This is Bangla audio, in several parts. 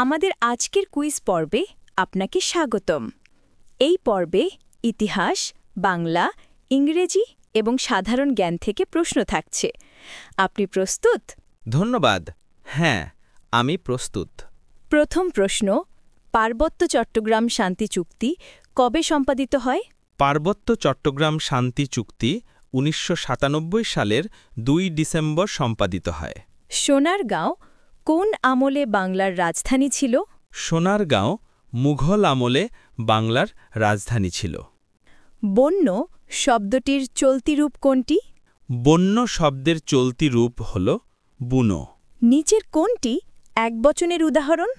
আমাদের আজকের কুইজ পর্বে আপনাকে স্বাগতম। এই পর্বে ইতিহাস, বাংলা, ইংরেজি এবং সাধারণ জ্ঞান থেকে প্রশ্ন থাকছে। আপনি প্রস্তুত? ধন্যবাদ। হ্যাঁ, আমি প্রস্তুত। প্রথম প্রশ্ন, পার্বত্য চট্টগ্রাম শান্তি চুক্তি কবে সম্পাদিত হয়? পার্বত্য চট্টগ্রাম শান্তি চুক্তি ১৯৯৭ সালের ২ ডিসেম্বর সম্পাদিত হয়। সোনারগাঁও কোন আমলে বাংলার রাজধানী ছিল? সোনারগাঁও মুঘল আমলে বাংলার রাজধানী ছিল। বন্য শব্দটির চলতি রূপ কোনটি? বন্য শব্দের চলতি রূপ হল বুনো। নিচের কোনটি একবচনের উদাহরণ?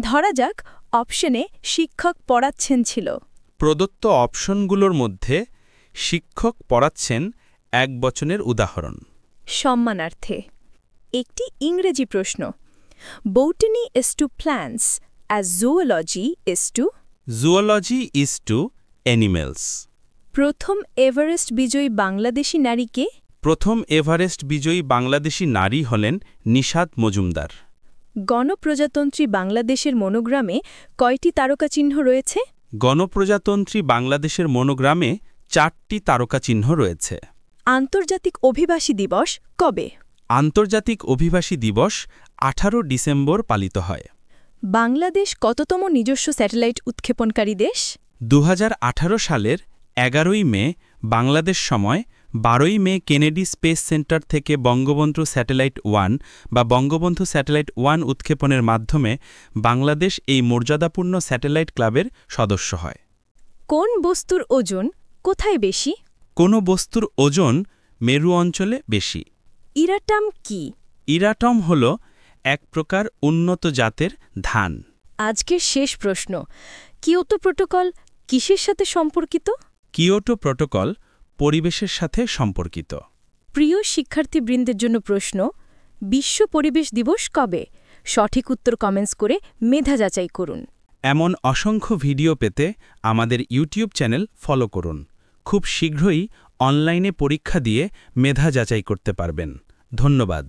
ধরা যাক অপশনে শিক্ষক পড়াচ্ছেন ছিল। প্রদত্ত অপশনগুলোর মধ্যে শিক্ষক পড়াচ্ছেন একবচনের উদাহরণ। সম্মানার্থে একটি ইংরেজি প্রশ্ন। Botany is to plants as zoology is to? Zoology is to animals. প্রথম এভারেস্ট বিজয়ী বাংলাদেশী নারীকে? প্রথম এভারেস্ট বিজয়ী বাংলাদেশী নারী হলেন নিশাত মজুমদার। গণপ্রজাতন্ত্রী বাংলাদেশের মনোগ্রামে কয়টি তারকাচিহ্ন রয়েছে? গণপ্রজাতন্ত্রী বাংলাদেশের মনোগ্রামে 4টি তারকাচিহ্ন রয়েছে। আন্তর্জাতিক অভিবাসী দিবস কবে? আন্তর্জাতিক অভিবাসী দিবস 18 ডিসেম্বর পালিত হয়। বাংলাদেশ কততম নিজস্ব স্যাটেলাইট উৎক্ষেপণকারী দেশ? 2018 সালের 11ই মে বাংলাদেশ সময় 12ই মে কেনেডি স্পেস সেন্টার থেকে বঙ্গবন্ধু স্যাটেলাইট 1 বা বঙ্গবন্ধু স্যাটেলাইট 1 উৎক্ষেপণের মাধ্যমে বাংলাদেশ এই মর্যাদাপূর্ণ স্যাটেলাইট ক্লাবের সদস্য হয়। কোন বস্তুর ওজন কোথায় বেশি? কোনো বস্তুর ওজন মেরু অঞ্চলে বেশি। ইরাটাম কি? ইরাটম হল এক প্রকার উন্নত জাতের ধান। আজকের শেষ প্রশ্ন, কিয়োটো প্রোটোকল কিসের সাথে সম্পর্কিত? কিয়োটো প্রোটোকল পরিবেশের সাথে সম্পর্কিত। প্রিয় শিক্ষার্থীবৃন্দের জন্য প্রশ্ন, বিশ্ব পরিবেশ দিবস কবে? সঠিক উত্তর কমেন্টস করে মেধা যাচাই করুন। এমন অসংখ্য ভিডিও পেতে আমাদের ইউটিউব চ্যানেল ফলো করুন। খুব শীঘ্রই অনলাইনে পরীক্ষা দিয়ে মেধা যাচাই করতে পারবেন। ধন্যবাদ।